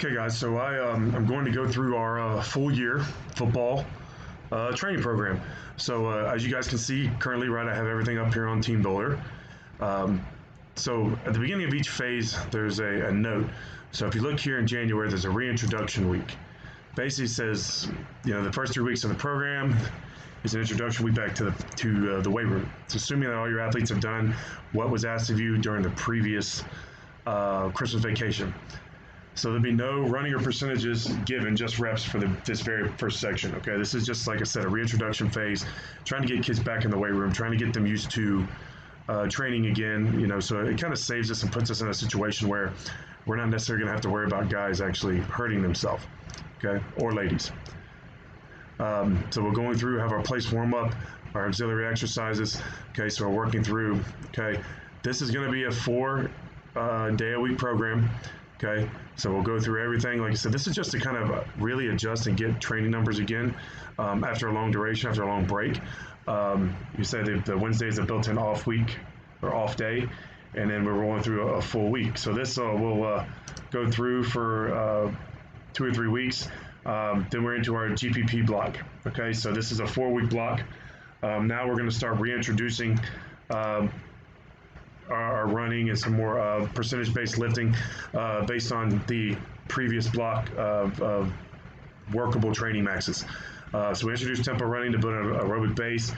Okay, guys, so I'm going to go through our full year football training program. So as you guys can see currently, right, I have everything up here on Team Builder. So at the beginning of each phase, there's a note. So if you look here in January, there's a reintroduction week. Basically says, the first 3 weeks of the program is an introduction week back to the weight room. It's assuming that all your athletes have done what was asked of you during the previous Christmas vacation. So there'll be no running or percentages given, just reps for this very first section. Okay, this is just, like I said, a reintroduction phase, trying to get kids back in the weight room, trying to get them used to training again. So it kind of saves us and puts us in a situation where we're not necessarily going to have to worry about guys actually hurting themselves, okay, or ladies. So we're going through, have our place warm up, our auxiliary exercises. Okay, so we're working through. Okay, this is going to be a 4-day-a-week program. Okay, so we'll go through everything. Like I said, this is just to kind of really adjust and get training numbers again after a long duration, after a long break. You said the Wednesday is a built-in off week or off day, and then we're rolling through a full week. So this will go through for 2 or 3 weeks. Then we're into our GPP block. Okay, so this is a 4-week block. Now we're going to start reintroducing our running and some more percentage-based lifting based on the previous block of workable training maxes. So we introduce tempo running to build an aerobic base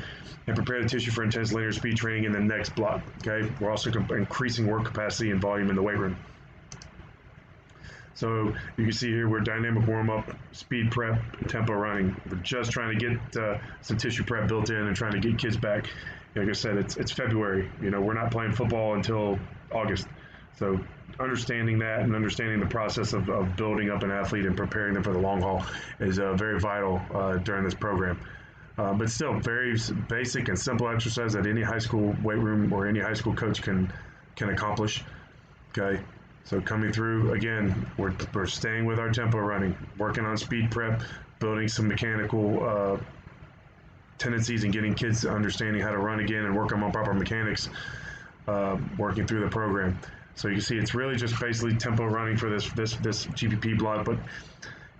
and prepare the tissue for intense linear speed training in the next block. Okay, we're also increasing work capacity and volume in the weight room. So you can see here we're dynamic warm-up, speed prep, tempo running. We're just trying to get some tissue prep built in and trying to get kids back. Like I said, it's February. We're not playing football until August. So understanding that and understanding the process of building up an athlete and preparing them for the long haul is very vital during this program. But still, very basic and simple exercise that any high school weight room or any high school coach can accomplish. Okay. So coming through, again, we're staying with our tempo running, working on speed prep, building some mechanical tendencies and getting kids understanding how to run again and work on proper mechanics, working through the program. So you can see it's really just basically tempo running for this GPP block. But,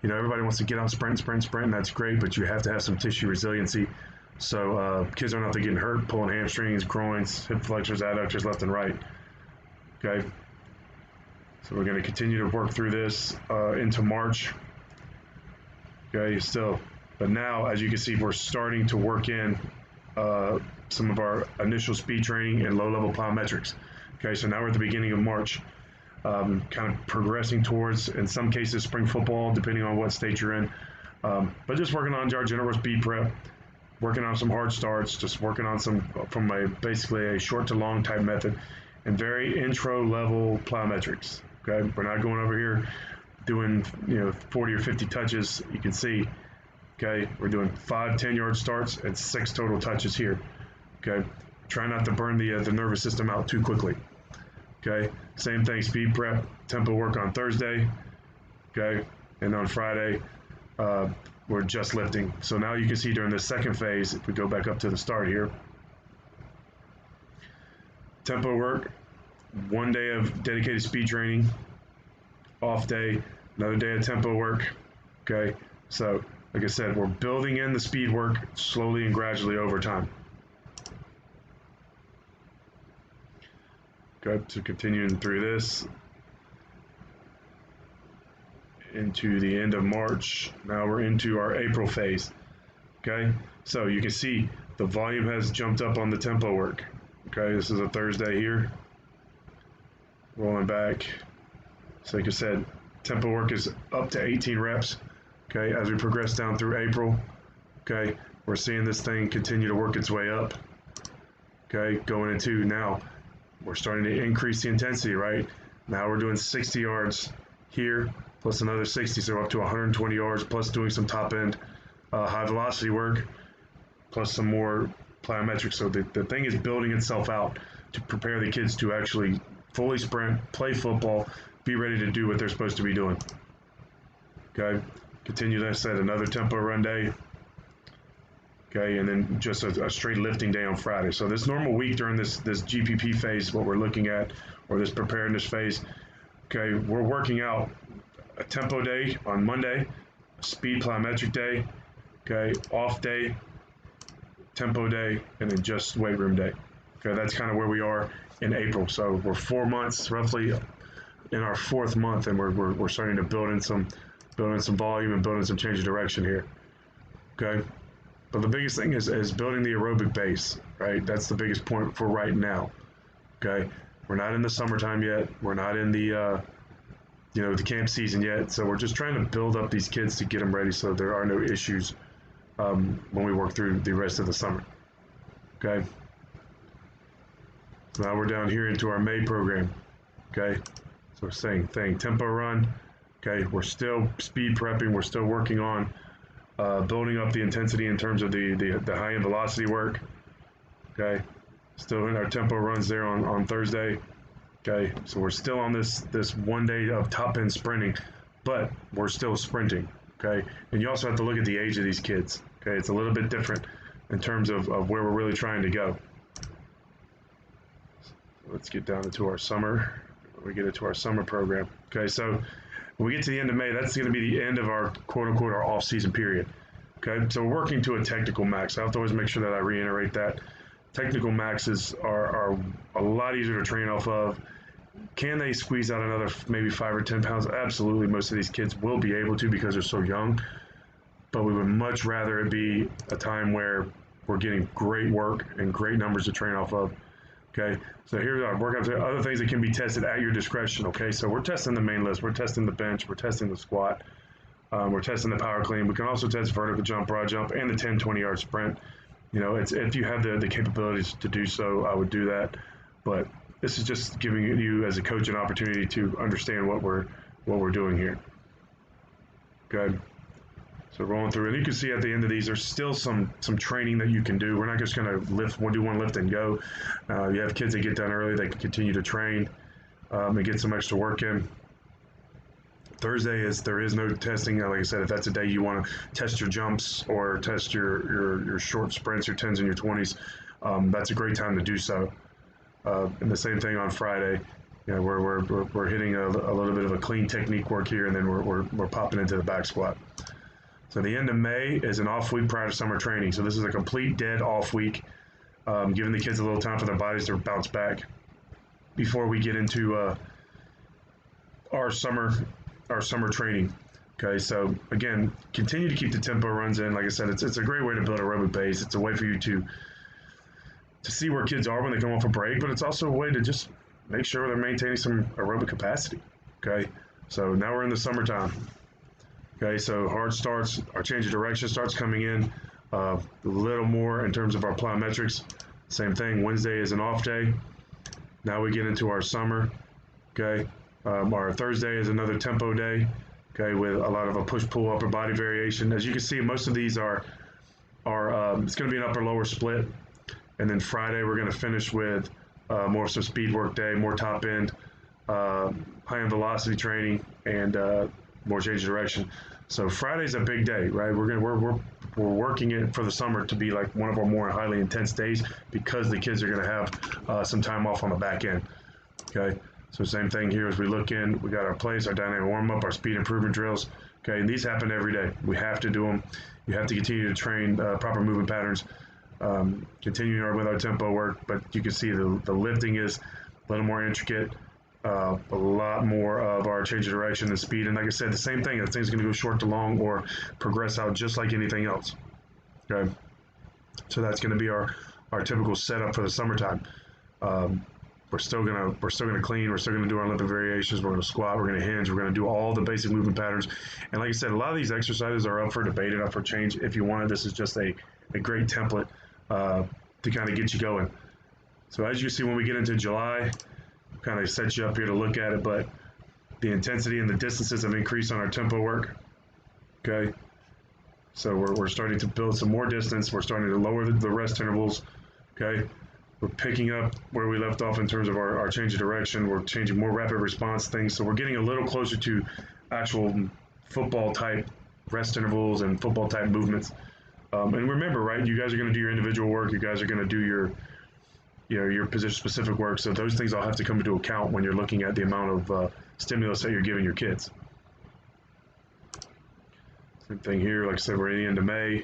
everybody wants to get out, sprint, and that's great, but you have to have some tissue resiliency. So kids are not getting hurt, pulling hamstrings, groins, hip flexors, adductors left and right. Okay. So we're going to continue to work through this into March. Okay, still. But now, as you can see, we're starting to work in some of our initial speed training and low-level plyometrics. Okay, so now we're at the beginning of March, kind of progressing towards, in some cases, spring football, depending on what state you're in. But just working on our general speed prep, working on some hard starts, just working on some from basically a short to long type method, and very intro level plyometrics. Okay, we're not going over here doing 40 or 50 touches. You can see, okay, we're doing 5 10-yard starts and 6 total touches here. Okay, try not to burn the nervous system out too quickly. Okay, same thing, speed prep, tempo work on Thursday. Okay, and on Friday we're just lifting. So now you can see during the second phase, if we go back up to the start here, tempo work. 1 day of dedicated speed training, off day, another day of tempo work. Okay, so like I said, we're building in the speed work slowly and gradually over time. Okay, so continuing through this into the end of March. Now we're into our April phase. Okay, so you can see the volume has jumped up on the tempo work. Okay, this is a Thursday here. Rolling back. So like I said, tempo work is up to 18 reps. Okay, as we progress down through April, okay, we're seeing this thing continue to work its way up. Okay, going into now, we're starting to increase the intensity, right? Now we're doing 60 yards here, plus another 60, so we're up to 120 yards, plus doing some top end high velocity work, plus some more plyometrics. So the thing is building itself out to prepare the kids to actually fully sprint, play football, be ready to do what they're supposed to be doing. Okay, continue, like I said, another tempo run day. Okay, and then just a straight lifting day on Friday. So this normal week during this GPP phase, what we're looking at, or this preparedness phase, okay, we're working out a tempo day on Monday, a speed plyometric day, okay, off day, tempo day, and then just weight room day. Okay, that's kind of where we are in April. So we're 4 months roughly in our 4th month, and we're starting to build in some volume and building some change of direction here. Okay, but the biggest thing is building the aerobic base, right? That's the biggest point for right now. Okay, we're not in the summertime yet. We're not in the the camp season yet. So we're just trying to build up these kids to get them ready so there are no issues when we work through the rest of the summer. Okay. Now we're down here into our May program. Okay. So same thing, tempo run. Okay. We're still speed prepping. We're still working on building up the intensity in terms of the high end velocity work. Okay. Still in our tempo runs there on Thursday. Okay. So we're still on this 1 day of top end sprinting, but we're still sprinting. Okay. And you also have to look at the age of these kids. Okay. It's a little bit different in terms of where we're really trying to go. Let's get down into our summer. We get into our summer program. Okay, so when we get to the end of May, that's going to be the end of our quote unquote our off season period. Okay, so we're working to a technical max. I have to always make sure that I reiterate that. Technical maxes are a lot easier to train off of. Can they squeeze out another maybe 5 or 10 pounds? Absolutely, most of these kids will be able to because they're so young. But we would much rather it be a time where we're getting great work and great numbers to train off of. Okay, so here's our workouts. Other things that can be tested at your discretion. Okay, so we're testing the main list, we're testing the bench, we're testing the squat, we're testing the power clean. We can also test vertical jump, broad jump, and the 10, 20-yard sprint. You know, it's if you have the capabilities to do so, I would do that. But this is just giving you as a coach an opportunity to understand what we're doing here. Okay. So rolling through, and you can see at the end of these, there's still some training that you can do. We're not just going to do one lift and go. You have kids that get done early, they can continue to train and get some extra work in. Thursday there is no testing. Like I said, if that's a day you want to test your jumps or test your short sprints, your 10s and your 20s, that's a great time to do so. And the same thing on Friday. You know, we're hitting a little bit of a clean technique work here, and then we're popping into the back squat. So the end of May is an off week prior to summer training. So this is a complete dead off week, giving the kids a little time for their bodies to bounce back before we get into our summer training. Okay, so again, continue to keep the tempo runs in. Like I said, it's a great way to build a aerobic base. It's a way for you to see where kids are when they come off a break, but it's also a way to just make sure they're maintaining some aerobic capacity. Okay, so now we're in the summertime. Okay, so hard starts, our change of direction starts coming in a little more in terms of our plyometrics. Same thing, Wednesday is an off day. Now we get into our summer. Okay, our Thursday is another tempo day. Okay, with a lot of a push-pull upper body variation. As you can see, most of these are it's going to be an upper-lower split. And then Friday we're going to finish with more of some speed work day, more top end, high-end velocity training, and more change of direction. So Friday's a big day, right? We're working it for the summer to be like one of our more highly intense days because the kids are going to have some time off on the back end. Okay, so same thing here as we look in. We got our plays, our dynamic warm up, our speed improvement drills. Okay, and these happen every day. We have to do them. You have to continue to train proper movement patterns. Continuing with our tempo work, but you can see the lifting is a little more intricate. A lot more of our change of direction and speed. And like I said, the same thing. That thing's going to go short to long or progress out just like anything else. Okay. So that's going to be our typical setup for the summertime. We're still gonna clean. We're still gonna do our Olympic variations. We're gonna squat. We're gonna hinge. We're gonna do all the basic movement patterns. And like I said, a lot of these exercises are up for debate and up for change. If you want it, this is just a great template to kind of get you going. So as you see, when we get into July, kind of set you up here to look at it, but the intensity and the distances have increased on our tempo work. Okay, so we're starting to build some more distance. We're starting to lower the rest intervals. Okay, we're picking up where we left off in terms of our change of direction. We're changing more rapid response things, so we're getting a little closer to actual football type rest intervals and football type movements. And remember, right, you guys are going to do your individual work. You guys are going to do your position-specific work. So those things all have to come into account when you're looking at the amount of stimulus that you're giving your kids. Same thing here. Like I said, we're at the end of May.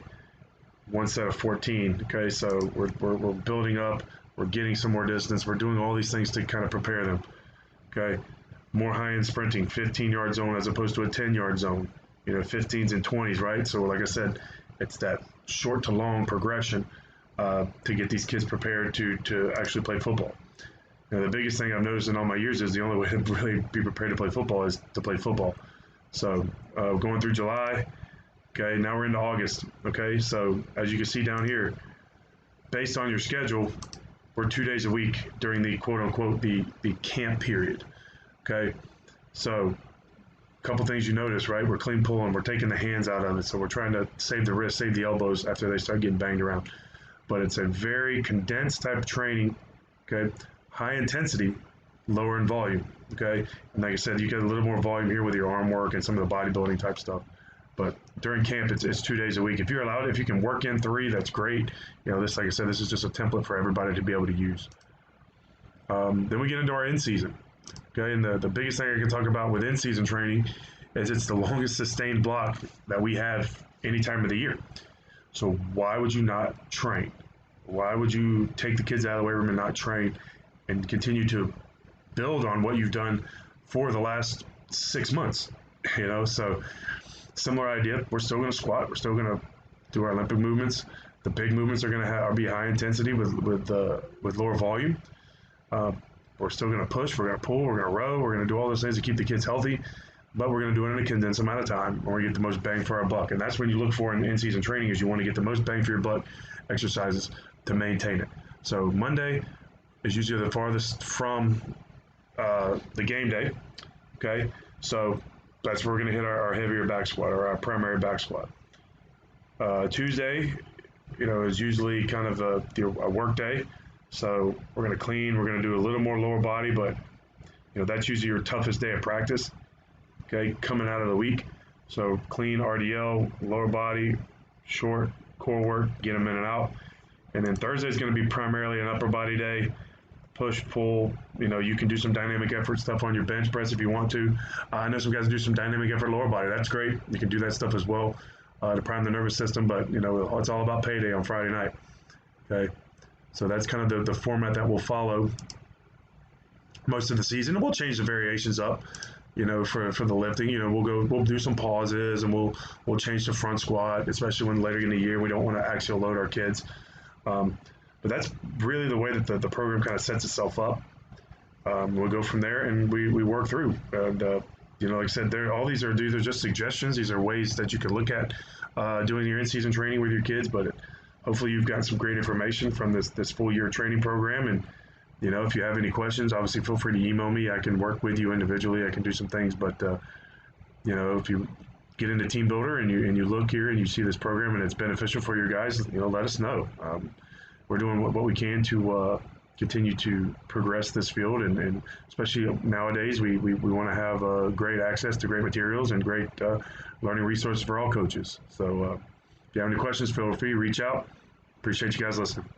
One set of 14. Okay, so we're building up. We're getting some more distance. We're doing all these things to kind of prepare them. Okay, more high-end sprinting, 15-yard zone as opposed to a 10-yard zone. 15s and 20s, right? So like I said, it's that short to long progression to get these kids prepared to actually play football. The biggest thing I've noticed in all my years is the only way to really be prepared to play football is to play football. So going through July, okay, now we're into August, okay? So as you can see down here, based on your schedule, we're 2 days a week during the quote-unquote the camp period, okay? So a couple things you notice, right? We're clean pulling, we're taking the hands out of it, so we're trying to save the wrists, save the elbows after they start getting banged around. But it's a very condensed type of training, okay? High intensity, lower in volume, okay? And like I said, you get a little more volume here with your arm work and some of the bodybuilding type stuff. But during camp, it's 2 days a week. If you're allowed, if you can work in 3, that's great. This, like I said, this is just a template for everybody to be able to use. Then we get into our in-season, okay? And the biggest thing I can talk about with in-season training is it's the longest sustained block that we have any time of the year. So why would you not train? Why would you take the kids out of the weight room and not train and continue to build on what you've done for the last 6 months? So similar idea. We're still going to squat. We're still going to do our Olympic movements. The big movements are going to be high intensity with lower volume. We're still going to push. We're going to pull. We're going to row. We're going to do all those things to keep the kids healthy. But we're going to do it in a condensed amount of time, and we're going to get the most bang for our buck. And that's what you look for in in-season training is you want to get the most bang for your buck exercises to maintain it. So Monday is usually the farthest from the game day. Okay, so that's where we're going to hit our heavier back squat or our primary back squat. Tuesday, is usually kind of a work day. So we're going to clean. We're going to do a little more lower body, but that's usually your toughest day of practice. Okay, coming out of the week. So clean RDL, lower body, short core work, get them in and out. And then Thursday is going to be primarily an upper body day. Push, pull, you can do some dynamic effort stuff on your bench press if you want to. I know some guys do some dynamic effort lower body. That's great. You can do that stuff as well to prime the nervous system, but it's all about payday on Friday night. Okay, so that's kind of the format that we'll follow most of the season. And we'll change the variations up, for the lifting. We'll do some pauses and we'll change the front squat, especially when later in the year we don't want to axial load our kids. But that's really the way that the program kind of sets itself up. We'll go from there and we work through. And, like I said, all these are just suggestions. These are ways that you can look at doing your in-season training with your kids. But hopefully you've got some great information from this full year training program. And, if you have any questions, obviously feel free to email me. I can work with you individually. I can do some things. But, if you get into Team Builder and you look here and you see this program and it's beneficial for your guys, let us know. We're doing what we can to continue to progress this field, and especially nowadays, we want to have great access to great materials and great learning resources for all coaches. So if you have any questions, feel free to reach out. Appreciate you guys listening.